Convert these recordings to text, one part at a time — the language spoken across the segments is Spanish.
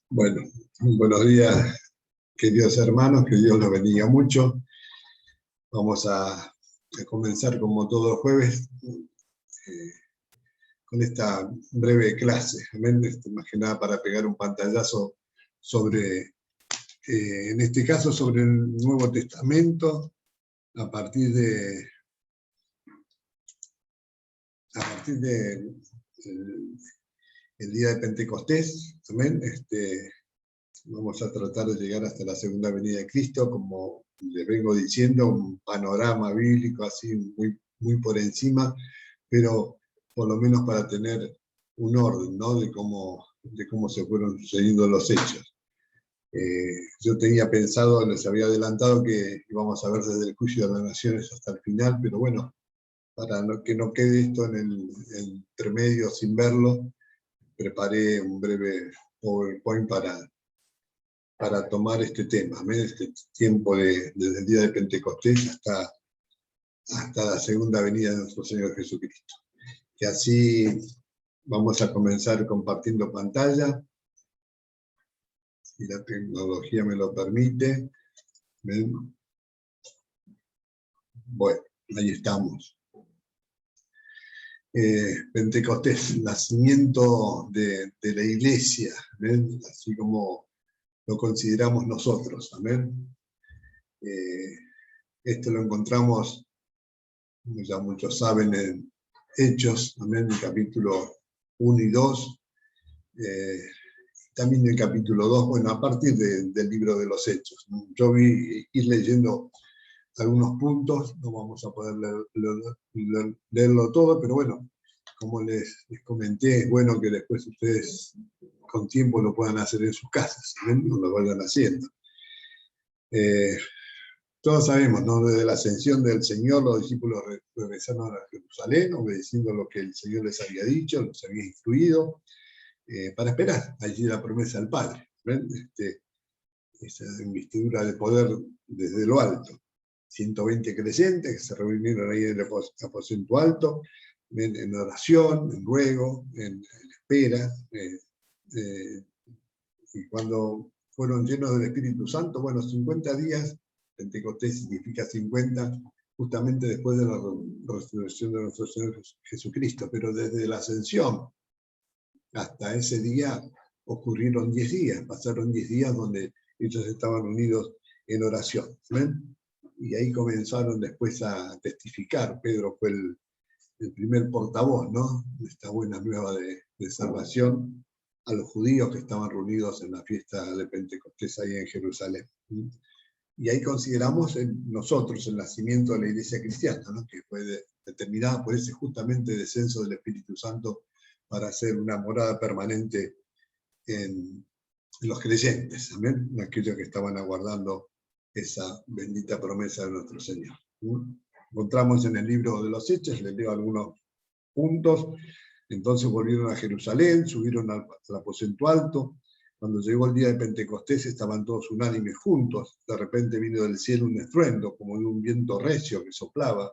Bueno, buenos días, queridos hermanos, que Dios los bendiga mucho. Vamos a comenzar como todos los jueves con esta breve clase, ¿amén? Más que nada para pegar un pantallazo sobre, en este caso, sobre el Nuevo Testamento, a partir de el día de Pentecostés, ¿amén? Vamos a tratar de llegar hasta la segunda venida de Cristo, como les vengo diciendo, un panorama bíblico así muy por encima, pero por lo menos para tener un orden, ¿no? de cómo se fueron sucediendo los hechos. Yo tenía pensado, les había adelantado que íbamos a ver desde el juicio de las naciones hasta el final, pero bueno, para que no quede esto en el intermedio sin verlo, preparé un breve PowerPoint para tomar este tema, este tiempo desde el día de Pentecostés hasta la segunda venida de nuestro Señor Jesucristo. Que así vamos a comenzar compartiendo pantalla, si la tecnología me lo permite. ¿Ven? Bueno, ahí estamos. Pentecostés, nacimiento de la iglesia, ¿ven? Así como lo consideramos nosotros, amén. Esto lo encontramos, como ya muchos saben, en Hechos, amén, el capítulo 1 y 2, también en el capítulo 2, bueno, a partir del libro de los Hechos, ¿no? Yo vi ir leyendo algunos puntos, no vamos a poder leerlo todo, pero bueno, como les comenté, es bueno que después ustedes con tiempo lo puedan hacer en sus casas, ¿ven? No lo vayan haciendo. Todos sabemos, ¿no? Desde la ascensión del Señor, los discípulos regresaron a Jerusalén, obedeciendo lo que el Señor les había dicho, los había instruido, para esperar allí la promesa del Padre. ¿Ven? Esa investidura de poder desde lo alto. 120 creyentes que se reunieron ahí en el aposento alto, en oración, en ruego, en espera, y cuando fueron llenos del Espíritu Santo, bueno, 50 días, Pentecostés significa 50, justamente después de la resurrección de nuestro Señor Jesucristo, pero desde la ascensión hasta ese día ocurrieron 10 días, pasaron 10 días donde ellos estaban unidos en oración, ¿ven? Y ahí comenzaron después a testificar. Pedro fue el primer portavoz, ¿no? De esta buena nueva de salvación a los judíos que estaban reunidos en la fiesta de Pentecostés ahí en Jerusalén. Y ahí consideramos nosotros el nacimiento de la iglesia cristiana, ¿no? Que fue determinada por ese justamente descenso del Espíritu Santo para hacer una morada permanente en los creyentes, amén, en aquellos que estaban aguardando esa bendita promesa de nuestro Señor. Encontramos en el libro de los Hechos, les leo algunos puntos. Entonces volvieron a Jerusalén, subieron al aposento alto. Cuando llegó el día de Pentecostés estaban todos unánimes juntos. De repente vino del cielo un estruendo, como de un viento recio que soplaba,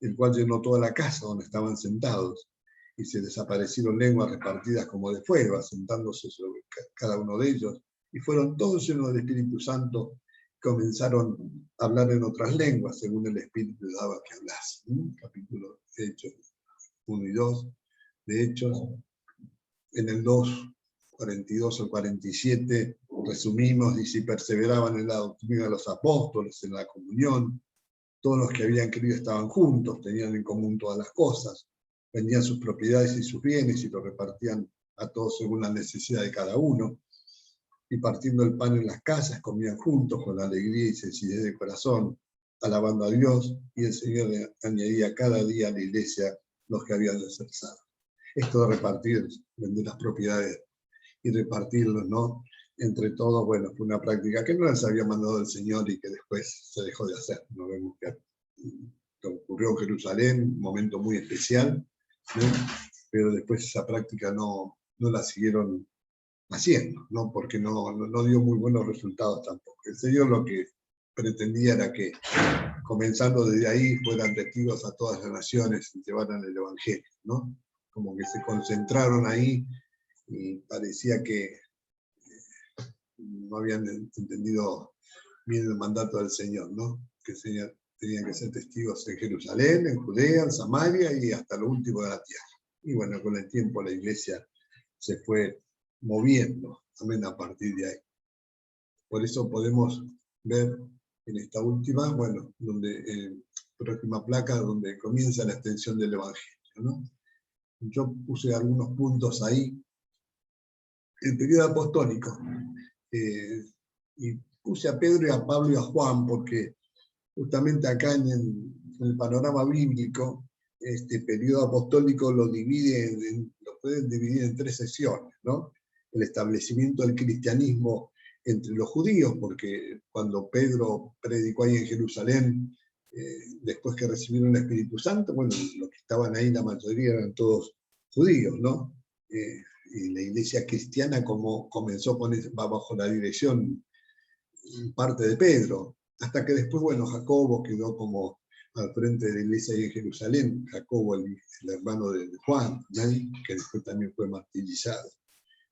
el cual llenó toda la casa donde estaban sentados. Y se desaparecieron lenguas repartidas como de fuego, asentándose sobre cada uno de ellos. Y fueron todos llenos del Espíritu Santo. Comenzaron a hablar en otras lenguas, según el Espíritu les daba que hablasen. Capítulo de Hechos 1 y 2. De Hechos, en el 2, 42 al 47, resumimos, dice, y perseveraban en la doctrina de los apóstoles, en la comunión. Todos los que habían creído estaban juntos, tenían en común todas las cosas, vendían sus propiedades y sus bienes y los repartían a todos según la necesidad de cada uno. Y partiendo el pan en las casas, comían juntos con alegría y sencillez de corazón, alabando a Dios, y el Señor añadía cada día a la iglesia los que habían de ser salvos. Esto de repartir, vender las propiedades y repartirlos, ¿no? Entre todos, bueno, fue una práctica que no les había mandado el Señor y que después se dejó de hacer. No vemos que ocurrió en Jerusalén, un momento muy especial, ¿no? Pero después esa práctica no la siguieron haciendo, ¿no? Porque no dio muy buenos resultados tampoco. El Señor lo que pretendía era que, comenzando desde ahí, fueran testigos a todas las naciones y llevaran el Evangelio, ¿no? como que se concentraron ahí y parecía que no habían entendido bien el mandato del Señor, ¿no? Que tenían que ser testigos en Jerusalén, en Judea, en Samaria y hasta lo último de la tierra. Y bueno, con el tiempo la iglesia se fue moviendo, también a partir de ahí. Por eso podemos ver en esta última, bueno, donde próxima placa, donde comienza la extensión del Evangelio, ¿no? Yo puse algunos puntos ahí. El periodo apostólico, y puse a Pedro y a Pablo y a Juan, porque justamente acá en el panorama bíblico, este periodo apostólico lo pueden dividir en 3 secciones, ¿no? El establecimiento del cristianismo entre los judíos, porque cuando Pedro predicó ahí en Jerusalén, después que recibieron el Espíritu Santo, bueno, los que estaban ahí, la mayoría eran todos judíos, ¿no? Y la iglesia cristiana como comenzó va bajo la dirección en parte de Pedro, hasta que después, bueno, Jacobo quedó como al frente de la iglesia ahí en Jerusalén, Jacobo, el hermano de Juan, ¿no? Que después también fue martirizado.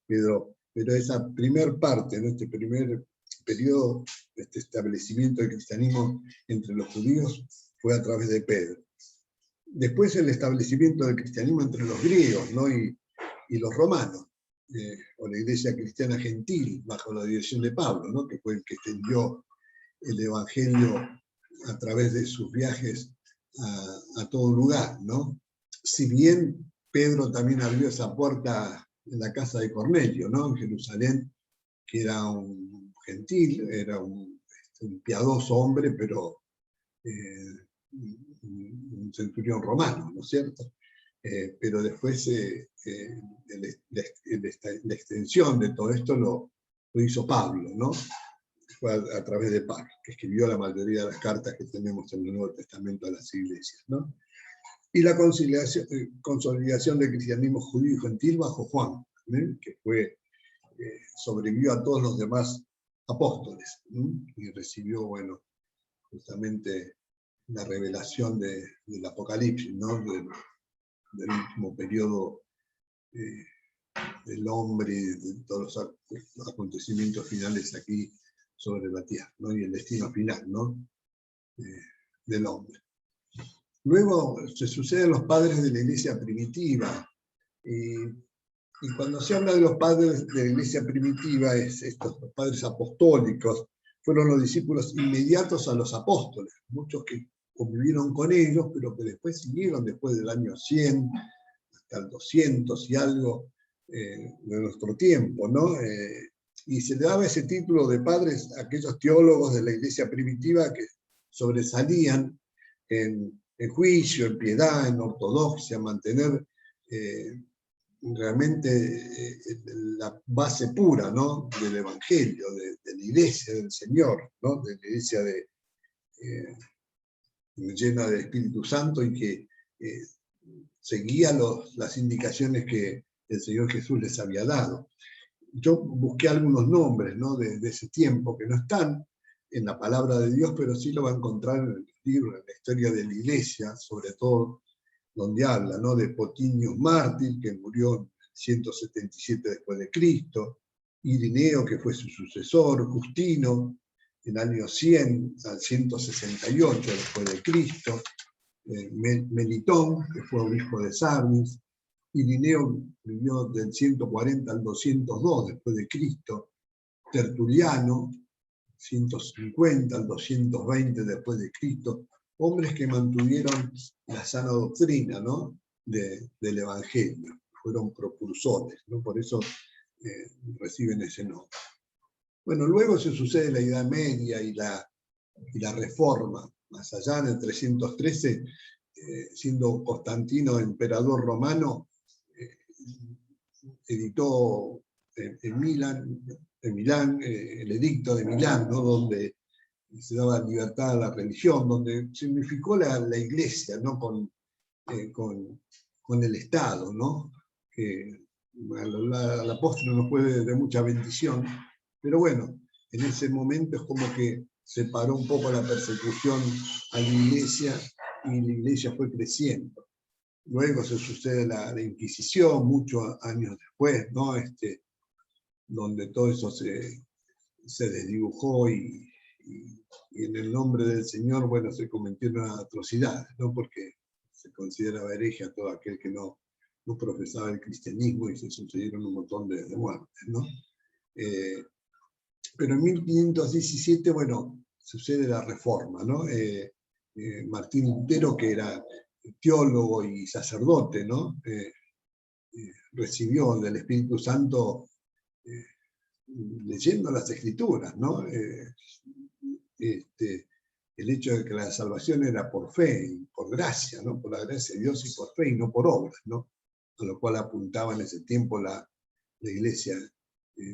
Pero esa primer parte, ¿no? Este primer periodo, este establecimiento del cristianismo entre los judíos, fue a través de Pedro. Después el establecimiento del cristianismo entre los griegos, ¿no? y los romanos, o la iglesia cristiana gentil, bajo la dirección de Pablo, ¿no? Que fue el que extendió el evangelio a través de sus viajes a todo lugar, ¿no? Si bien Pedro también abrió esa puerta en la casa de Cornelio, ¿no? En Jerusalén, que era un gentil, era un piadoso hombre, pero un centurión romano, ¿no es cierto? Pero después la extensión de todo esto lo hizo Pablo, ¿no? Fue a través de Pablo, que escribió la mayoría de las cartas que tenemos en el Nuevo Testamento a las iglesias, ¿no? Y la consolidación del cristianismo judío y gentil bajo Juan, ¿eh? Que sobrevivió a todos los demás apóstoles, ¿eh? Y recibió, bueno, justamente la revelación del Apocalipsis, ¿no? Del último periodo del hombre, de todos los acontecimientos finales aquí sobre la tierra, ¿no? Y el destino final, ¿no? Del hombre. Luego se suceden los padres de la iglesia primitiva, y cuando se habla de los padres de la iglesia primitiva, estos los padres apostólicos, fueron los discípulos inmediatos a los apóstoles, muchos que convivieron con ellos, pero que después siguieron después del año 100, hasta el 200 y algo de nuestro tiempo, ¿no? Y se le daba ese título de padres a aquellos teólogos de la iglesia primitiva que sobresalían en juicio, en piedad, en ortodoxia, mantener realmente la base pura, ¿no? Del Evangelio, de la iglesia del Señor, ¿no? De la iglesia llena del Espíritu Santo y que seguía las indicaciones que el Señor Jesús les había dado. Yo busqué algunos nombres, ¿no? de ese tiempo que no están en la palabra de Dios, pero sí lo va a encontrar en el libro, en la historia de la iglesia, sobre todo, donde habla, ¿no? De Potinius Mártir, que murió en 177 después de Cristo, Irineo, que fue su sucesor, Justino, en el año 100 al 168 después de Cristo, Melitón, que fue obispo de Sardes, Irineo vivió del 140 al 202 después de Cristo, Tertuliano, 150 al 220 después de Cristo, hombres que mantuvieron la sana doctrina, ¿no? del Evangelio, fueron propulsores, ¿no? Por eso reciben ese nombre. Bueno, luego se sucede la Edad Media y la Reforma, más allá en el 313, siendo Constantino emperador romano, editó en Milán, el edicto de Milán, ¿no? Donde se daba libertad a la religión, donde significó la iglesia, ¿no? con el Estado, ¿no? Que a la postre no fue de mucha bendición, pero bueno, en ese momento es como que se paró un poco la persecución a la iglesia y la iglesia fue creciendo. Luego se sucede la Inquisición, muchos años después, ¿no? Donde todo eso se desdibujó y en el nombre del Señor, bueno, se cometieron atrocidades, ¿no? Porque se consideraba hereje a todo aquel que no profesaba el cristianismo y se sucedieron un montón de muertes, ¿no? Pero en 1517, bueno, sucede la Reforma, ¿no? Martín Lutero, que era teólogo y sacerdote, ¿no? Recibió del Espíritu Santo leyendo las Escrituras, ¿no? El hecho de que la salvación era por fe y por gracia, ¿no? Por la gracia de Dios y por fe y no por obras, ¿no? A lo cual apuntaba en ese tiempo la Iglesia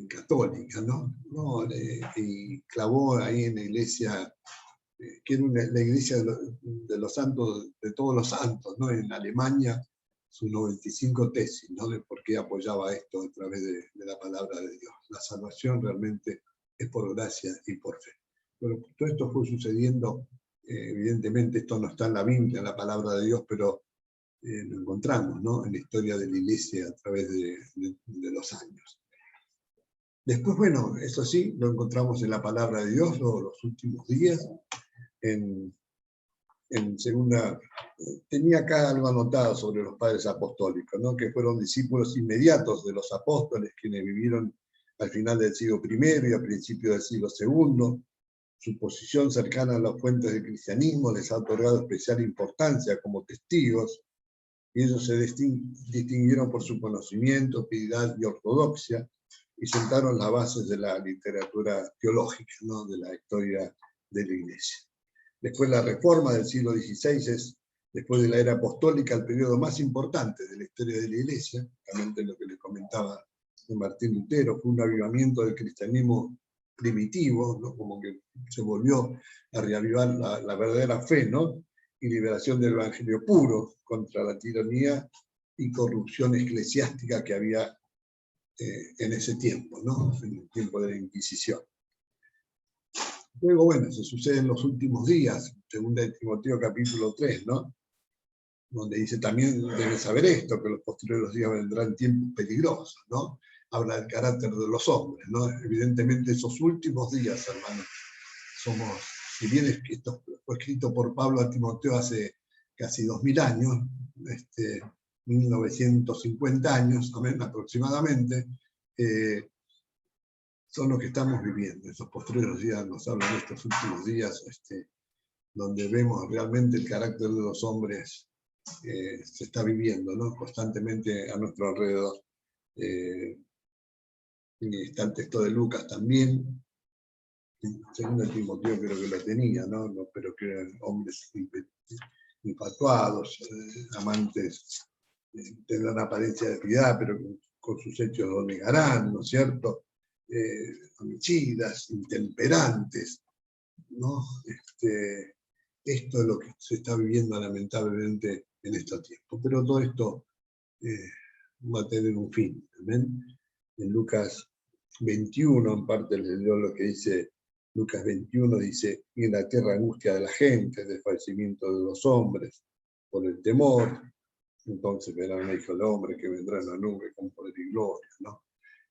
católica, ¿no? Y clavó ahí en la Iglesia, que era la Iglesia de los santos, de todos los santos, ¿no? En Alemania, sus 95 tesis, ¿no? De por qué apoyaba esto a través de la palabra de Dios. La salvación realmente es por gracia y por fe. Pero todo esto fue sucediendo, evidentemente esto no está en la Biblia, en la palabra de Dios, pero lo encontramos, ¿no? En la historia de la Iglesia a través de los años. Después, bueno, eso sí, lo encontramos en la palabra de Dios los últimos días. En segunda, tenía acá algo anotado sobre los padres apostólicos, ¿no? Que fueron discípulos inmediatos de los apóstoles, quienes vivieron al final del siglo I y a principios del siglo II. Su posición cercana a las fuentes del cristianismo les ha otorgado especial importancia como testigos, y ellos se distinguieron por su conocimiento, piedad y ortodoxia, y sentaron las bases de la literatura teológica, ¿no? De la historia de la Iglesia. Después la Reforma del siglo XVI es, después de la era apostólica, el periodo más importante de la historia de la Iglesia, realmente lo que les comentaba de Martín Lutero, fue un avivamiento del cristianismo primitivo, ¿no? Como que se volvió a reavivar la verdadera fe, ¿no? Y liberación del evangelio puro contra la tiranía y corrupción eclesiástica que había en ese tiempo, ¿no? En el tiempo de la Inquisición. Luego, bueno, se sucede en los últimos días, segunda de Timoteo capítulo 3, ¿no? Donde dice también debes saber esto, que los posteriores días vendrán tiempos peligrosos, ¿no? Habla del carácter de los hombres, ¿no? Evidentemente esos últimos días, hermanos, somos, si bien esto fue escrito por Pablo a Timoteo hace casi 2000 años, 1950 años aproximadamente, son los que estamos viviendo. Esos posteriores días nos hablan de estos últimos días, donde vemos realmente el carácter de los hombres se está viviendo, ¿no? Constantemente a nuestro alrededor. Y está el texto de Lucas también, segundo Timoteo creo que lo tenía, ¿no? Pero que eran hombres infatuados, amantes, tendrán apariencia de piedad, pero con sus hechos lo negarán, ¿no es cierto? Homicidas, intemperantes, ¿no? Esto es lo que se está viviendo lamentablemente en estos tiempos. Pero todo esto va a tener un fin. ¿Amén? En Lucas 21, en parte les leo lo que dice Lucas 21, dice, y en la tierra angustia de la gente, desfallecimiento de los hombres, por el temor, entonces verán el Hijo del Hombre que vendrá en la nube con poder y gloria, ¿no?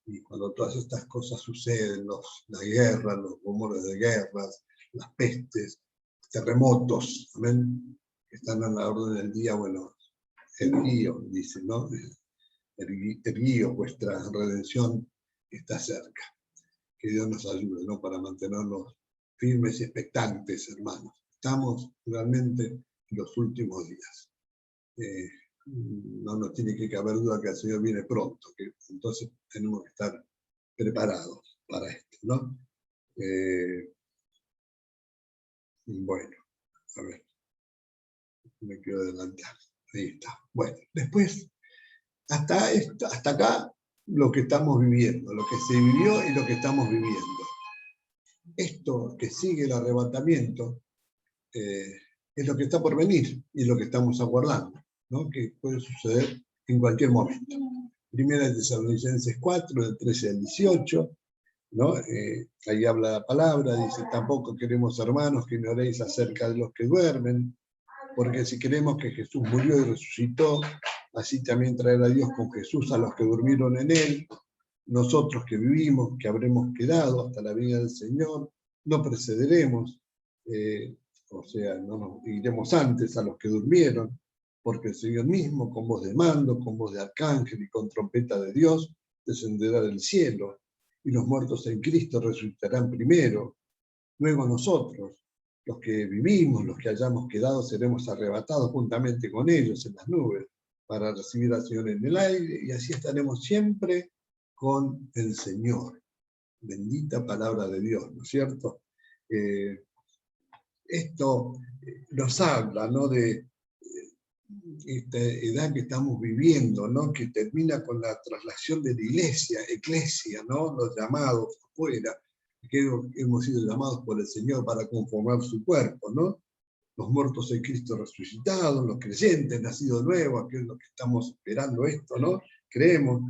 Y cuando todas estas cosas suceden, la guerra, los rumores de guerras, las pestes, terremotos, ¿amén? Que están a la orden del día, bueno, erguíos, dice, ¿no? Erguíos, vuestra redención está cerca. Que Dios nos ayude, ¿no? Para mantenernos firmes y expectantes, hermanos. Estamos realmente en los últimos días. No nos tiene que caber duda que el Señor viene pronto, que entonces tenemos que estar preparados para esto, ¿no? Bueno, a ver, me quiero adelantar. Ahí está. Bueno, después, hasta acá, lo que estamos viviendo, lo que se vivió y lo que estamos viviendo. Esto que sigue el arrebatamiento es lo que está por venir y lo que estamos aguardando, ¿no? Que puede suceder en cualquier momento. Primera de Tesalonicenses 4, del 13 al 18, ¿no? Ahí habla la palabra, dice, tampoco queremos, hermanos, que me oréis acerca de los que duermen, porque si creemos que Jesús murió y resucitó, así también traerá Dios con Jesús a los que durmieron en él. Nosotros que vivimos, que habremos quedado hasta la venida del Señor, no precederemos, o sea, no nos iremos antes a los que durmieron, porque el Señor mismo, con voz de mando, con voz de arcángel y con trompeta de Dios, descenderá del cielo, y los muertos en Cristo resucitarán primero. Luego nosotros, los que vivimos, los que hayamos quedado, seremos arrebatados juntamente con ellos en las nubes, para recibir al Señor en el aire, y así estaremos siempre con el Señor. Bendita palabra de Dios, ¿no es cierto? Esto nos habla, ¿no?, de esta edad que estamos viviendo, ¿no?, que termina con la traslación de la eclesia, ¿no?, los llamados afuera, que hemos sido llamados por el Señor para conformar su cuerpo, ¿no? Los muertos en Cristo resucitados, los creyentes, nacidos nuevos, aquellos que estamos esperando esto, ¿no? Creemos,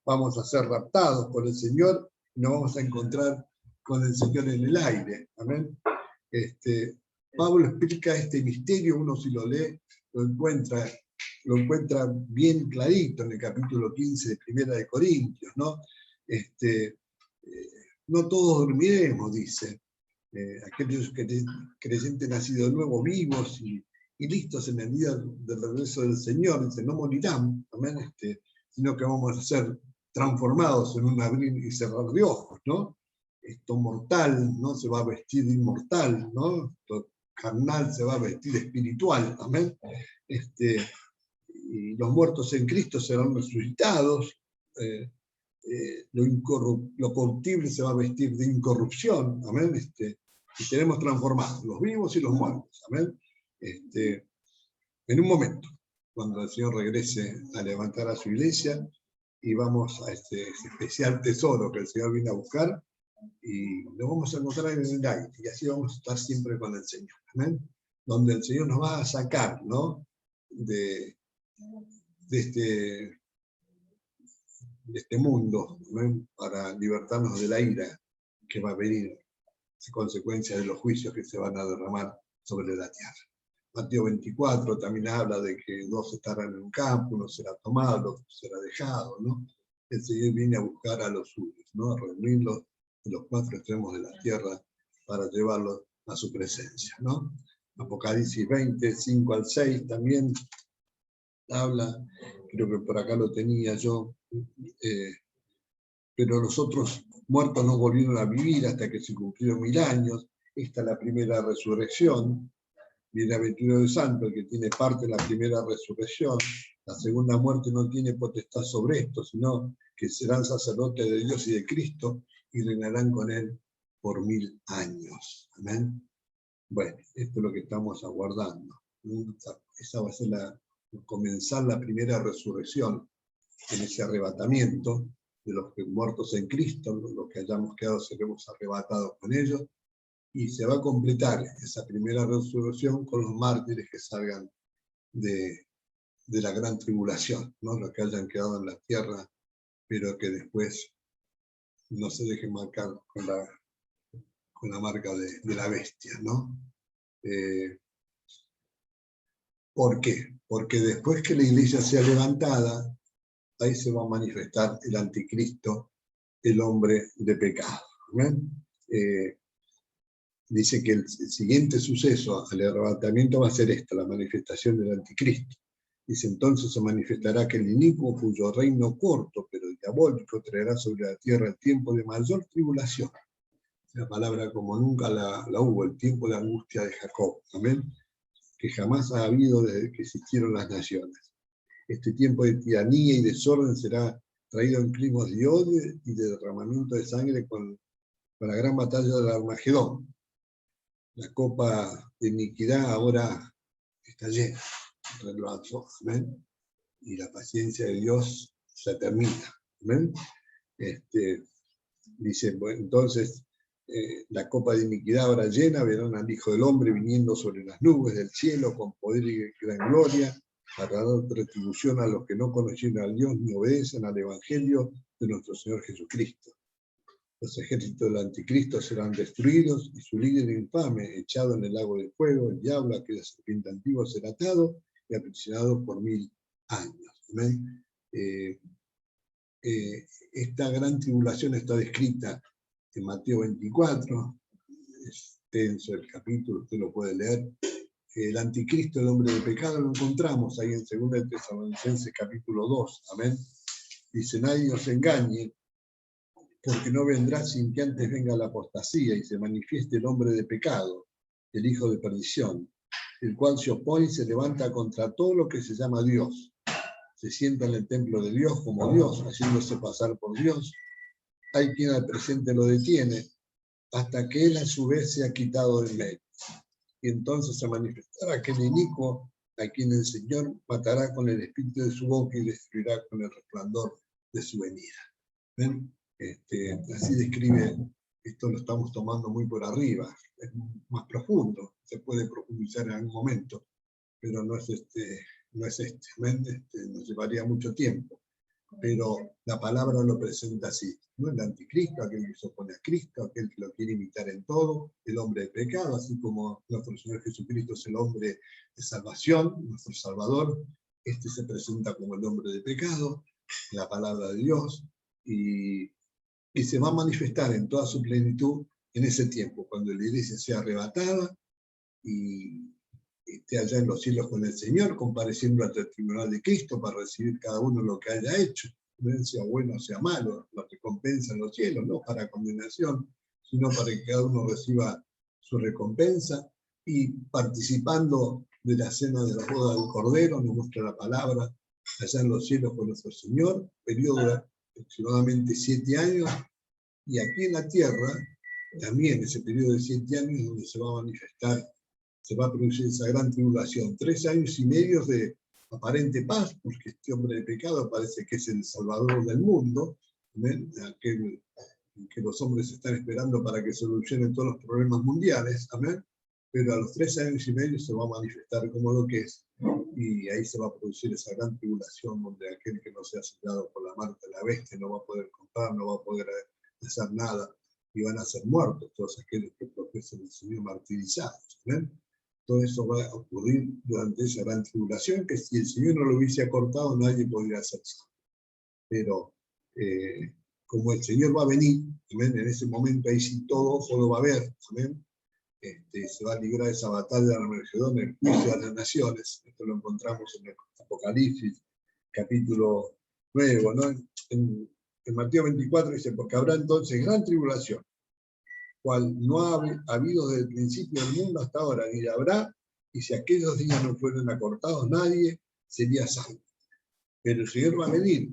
vamos a ser raptados por el Señor y nos vamos a encontrar con el Señor en el aire. Amén. Pablo explica este misterio, uno si lo lee, lo encuentra bien clarito en el capítulo 15 de Primera de Corintios, ¿no? No todos dormiremos, dice. Aquellos creyentes nacidos de nuevo, vivos y listos en el día del regreso del Señor, dice, no morirán, amén, sino que vamos a ser transformados en un abrir y cerrar de ojos, ¿no? Esto mortal, ¿no?, se va a vestir de inmortal, ¿no? Esto carnal se va a vestir espiritual, amén. Y los muertos en Cristo serán resucitados, lo corruptible se va a vestir de incorrupción, amén, y seremos transformados, los vivos y los muertos, amén. En un momento, cuando el Señor regrese a levantar a su iglesia, y vamos a ese especial tesoro que el Señor viene a buscar, y lo vamos a encontrar en el aire, y así vamos a estar siempre con el Señor, amén, donde el Señor nos va a sacar, ¿no?, de este mundo, ¿no?, para libertarnos de la ira que va a venir, a consecuencia de los juicios que se van a derramar sobre la tierra. Mateo 24 también habla de que 2 estarán en un campo, uno será tomado, el otro será dejado, ¿no? El Señor viene a buscar a los suyos, ¿no?, a reunirlos de los 4 extremos de la tierra para llevarlos a su presencia, ¿no? Apocalipsis 20, 5 al 6 también habla, creo que por acá lo tenía yo, pero los otros muertos no volvieron a vivir hasta que se cumplieron 1000 años. Esta es la primera resurrección. Bienaventurado el santo, el que tiene parte en la primera resurrección. La segunda muerte no tiene potestad sobre esto, sino que serán sacerdotes de Dios y de Cristo y reinarán con él por 1000 años. Amén. Bueno, esto es lo que estamos aguardando. Esa va a ser comenzar la primera resurrección en ese arrebatamiento de los muertos en Cristo, los que hayamos quedado seremos arrebatados con ellos, y se va a completar esa primera resurrección con los mártires que salgan de la gran tribulación, ¿no?, los que hayan quedado en la tierra, pero que después no se dejen marcar con la marca de la bestia, ¿no? ¿Por qué? Porque después que la iglesia sea levantada, ahí se va a manifestar el anticristo, el hombre de pecado. ¿Ven? Dice que el siguiente suceso al arrebatamiento va a ser esta, la manifestación del anticristo. Dice, entonces se manifestará que el inicuo, cuyo reino corto pero diabólico traerá sobre la tierra el tiempo de mayor tribulación. La palabra como nunca la hubo, el tiempo de angustia de Jacob. Amén. Que jamás ha habido desde que existieron las naciones. Este tiempo de tiranía y desorden será traído en climas de odio y de derramamiento de sangre con la gran batalla del Armagedón. La copa de iniquidad ahora está llena, ¿amén? Y la paciencia de Dios se termina. ¿Amén? Dice, bueno, entonces, la copa de iniquidad ahora llena, verán al Hijo del Hombre viniendo sobre las nubes del cielo con poder y gran gloria, para dar retribución a los que no conocieron a Dios ni obedecen al Evangelio de nuestro Señor Jesucristo. Los ejércitos del anticristo serán destruidos y su líder infame echado en el lago de fuego. El diablo, aquella serpiente antigua, será atado y aprisionado por 1000 años. ¿Amén? Esta gran tribulación está descrita en Mateo 24, es tenso el capítulo, usted lo puede leer. El anticristo, el hombre de pecado, lo encontramos ahí en 2 Tesalonicenses capítulo 2, amén. Dice, nadie os engañe, porque no vendrá sin que antes venga la apostasía y se manifieste el hombre de pecado, el hijo de perdición, el cual se opone y se levanta contra todo lo que se llama Dios. Se sienta en el templo de Dios como Dios, haciéndose pasar por Dios. Hay quien al presente lo detiene, hasta que él a su vez se ha quitado del medio. Y entonces se manifestará aquel inicuo a quien el Señor matará con el espíritu de su boca y destruirá con el resplandor de su venida. ¿Ven? Así describe, esto lo estamos tomando muy por arriba, es más profundo, se puede profundizar en algún momento, pero no es ¿ven? Nos llevaría mucho tiempo. Pero la palabra lo presenta así, ¿no? El anticristo, aquel que se opone a Cristo, aquel que lo quiere imitar en todo, el hombre de pecado, así como nuestro Señor Jesucristo es el hombre de salvación, nuestro Salvador, se presenta como el hombre de pecado, la palabra de Dios, y se va a manifestar en toda su plenitud en ese tiempo, cuando la iglesia sea arrebatada y esté allá en los cielos con el Señor, compareciendo ante el tribunal de Cristo para recibir cada uno lo que haya hecho, sea bueno o sea malo, la recompensa en los cielos, no para condenación, sino para que cada uno reciba su recompensa, y participando de la cena de la boda del Cordero, nos muestra la palabra, allá en los cielos con nuestro Señor, periodo de aproximadamente 7 años, y aquí en la tierra, también ese periodo de 7 años donde se va a manifestar, se va a producir esa gran tribulación, 3 años y medio de aparente paz, porque este hombre de pecado parece que es el salvador del mundo, aquel que los hombres están esperando para que solucionen todos los problemas mundiales, amén. Pero a los 3 años y medio se va a manifestar como lo que es, y ahí se va a producir esa gran tribulación donde aquel que no sea sellado por la marca de la bestia no va a poder comprar, no va a poder hacer nada, y van a ser muertos todos aquellos que profesan el Señor martirizados, ¿ven? Todo eso va a ocurrir durante esa gran tribulación, que si el Señor no lo hubiese acortado, nadie podría hacer eso. Pero como el Señor va a venir, ¿amén? En ese momento ahí sí todo ojo lo va a ver, ¿amén? Se va a librar esa batalla de Armagedón, el juicio de las naciones. Esto lo encontramos en el Apocalipsis, capítulo 9, ¿no? En Mateo 24 dice, porque habrá entonces gran tribulación, cual no ha habido desde el principio del mundo hasta ahora, ni la habrá, y si aquellos días no fueron acortados, nadie sería salvo. Pero el Señor va a venir,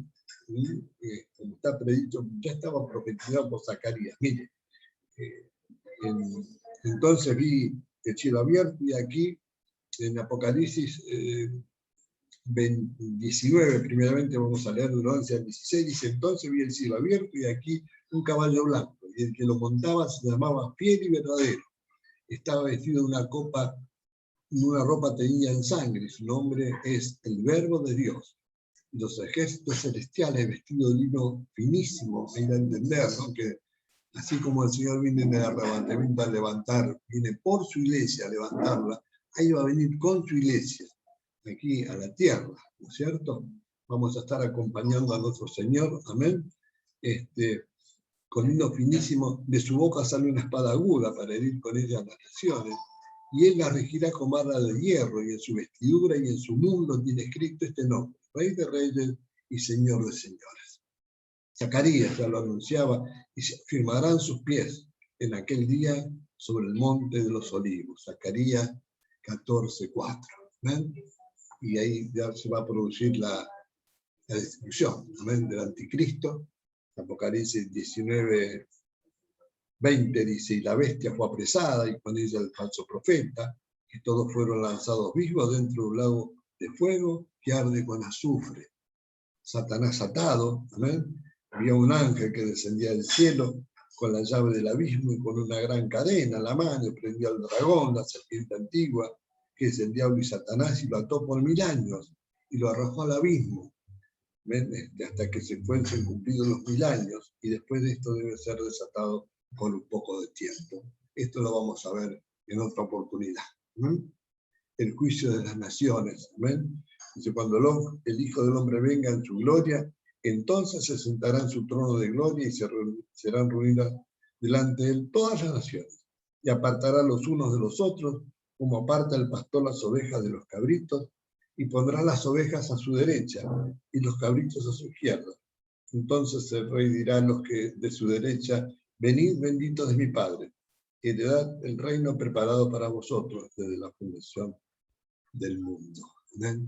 como está predicho, ya estaba profetizado por Zacarías. Mire, entonces vi el cielo abierto, y aquí en Apocalipsis 19, primeramente vamos a leer del 11 al 16, dice, entonces vi el cielo abierto y aquí un caballo blanco, y el que lo montaba se llamaba Fiel y Verdadero. Estaba vestido de una ropa teñida en sangre, su nombre es el Verbo de Dios. Y los ejércitos celestiales vestidos de lino finísimo, hay que entender, ¿no? Que así como el Señor viene en el arrebatamiento a levantar, viene por su iglesia a levantarla, ahí va a venir con su iglesia, aquí a la tierra, ¿no es cierto? Vamos a estar acompañando a nuestro Señor, amén. Con lino finísimo, de su boca sale una espada aguda para herir con ella a las naciones, y él la regirá con barra de hierro, y en su vestidura y en su mundo tiene escrito este nombre, Rey de Reyes y Señor de Señores. Zacarías ya lo anunciaba, y se afirmarán sus pies en aquel día sobre el monte de los olivos. Zacarías 14:4. ¿Ven? Y ahí ya se va a producir la destrucción, ¿ven? Del anticristo. Apocalipsis 19:20 dice, y la bestia fue apresada, y con ella el falso profeta, y todos fueron lanzados vivos dentro de un lago de fuego que arde con azufre. Satanás atado, ¿amén? Había un ángel que descendía del cielo con la llave del abismo y con una gran cadena en la mano, prendió al dragón, la serpiente antigua, que es el diablo y Satanás, y lo ató por 1000 años, y lo arrojó al abismo, ¿ven? Hasta que se fuesen cumplidos los 1000 años, y después de esto debe ser desatado por un poco de tiempo. Esto lo vamos a ver en otra oportunidad. El juicio de las naciones. ¿Ven? Dice, cuando el Hijo del Hombre venga en su gloria, entonces se sentará en su trono de gloria y serán reunidas delante de él todas las naciones, y apartará los unos de los otros, como aparta el pastor las ovejas de los cabritos, y pondrá las ovejas a su derecha y los cabritos a su izquierda. Entonces el rey dirá a los que de su derecha, venid benditos de mi Padre, heredad el reino preparado para vosotros desde la fundación del mundo. ¿Ven?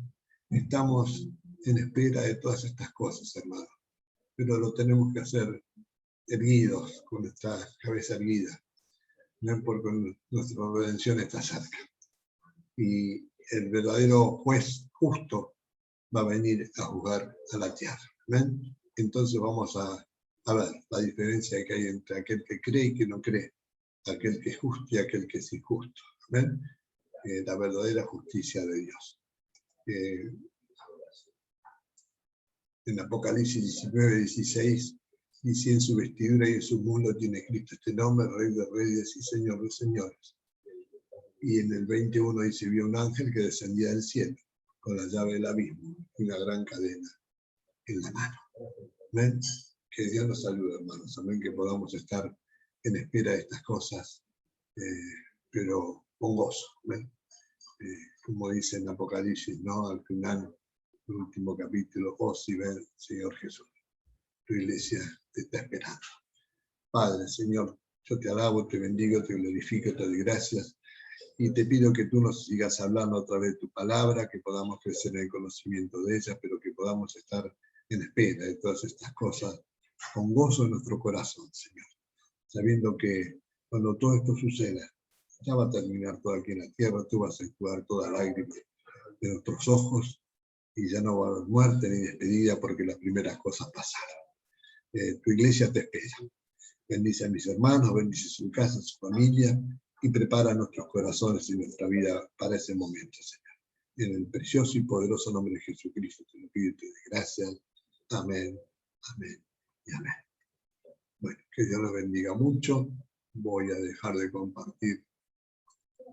Estamos en espera de todas estas cosas, hermanos, pero lo tenemos que hacer erguidos, con nuestra cabeza erguida, ¿ven? Porque nuestra redención está cerca. Y el verdadero juez justo va a venir a juzgar a la tierra. ¿Ven? Entonces vamos a ver la diferencia que hay entre aquel que cree y que no cree, aquel que es justo y aquel que es injusto. ¿Ven? La verdadera justicia de Dios. En Apocalipsis 19, 16, dice, en su vestidura y en su muslo tiene Cristo este nombre, Rey de Reyes y Señor de Señores. Y en el 21 dice, vio un ángel que descendía del cielo, con la llave del abismo y una gran cadena en la mano. ¿Ven? Que Dios nos ayude, hermanos. Amén, que podamos estar en espera de estas cosas, pero con gozo. ¿Ven? Como dice en Apocalipsis, ¿no? Al final, el último capítulo, oh, si ven, Señor Jesús, tu iglesia te está esperando. Padre, Señor, yo te alabo, te bendigo, te glorifico, te doy gracias, y te pido que tú nos sigas hablando a través de tu palabra, que podamos crecer en el conocimiento de ella, pero que podamos estar en espera de todas estas cosas, con gozo en nuestro corazón, Señor, sabiendo que cuando todo esto suceda, ya va a terminar todo aquí en la tierra, tú vas a enjugar toda lágrima de nuestros ojos, y ya no va a haber muerte ni despedida, porque las primeras cosas pasaron. Tu iglesia te espera. Bendice a mis hermanos, bendice su casa, su familia, y prepara nuestros corazones y nuestra vida para ese momento, Señor. En el precioso y poderoso nombre de Jesucristo te lo pido y te doy gracias. Amén, amén y amén. Bueno, que Dios los bendiga mucho. Voy a dejar de compartir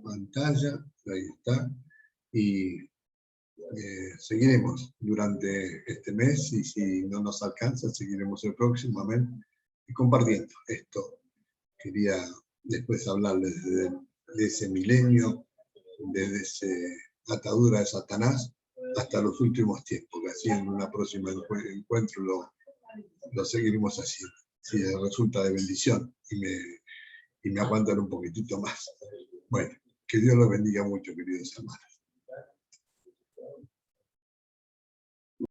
pantalla, ahí está, y seguiremos durante este mes, y si no nos alcanza, seguiremos el próximo, amén, y compartiendo esto. Quería después hablarles de ese milenio, desde esa atadura de Satanás hasta los últimos tiempos, que así en una próxima encuentro lo seguiremos haciendo, si resulta de bendición y me aguantan un poquitito más. Bueno, que Dios los bendiga mucho, queridos hermanos.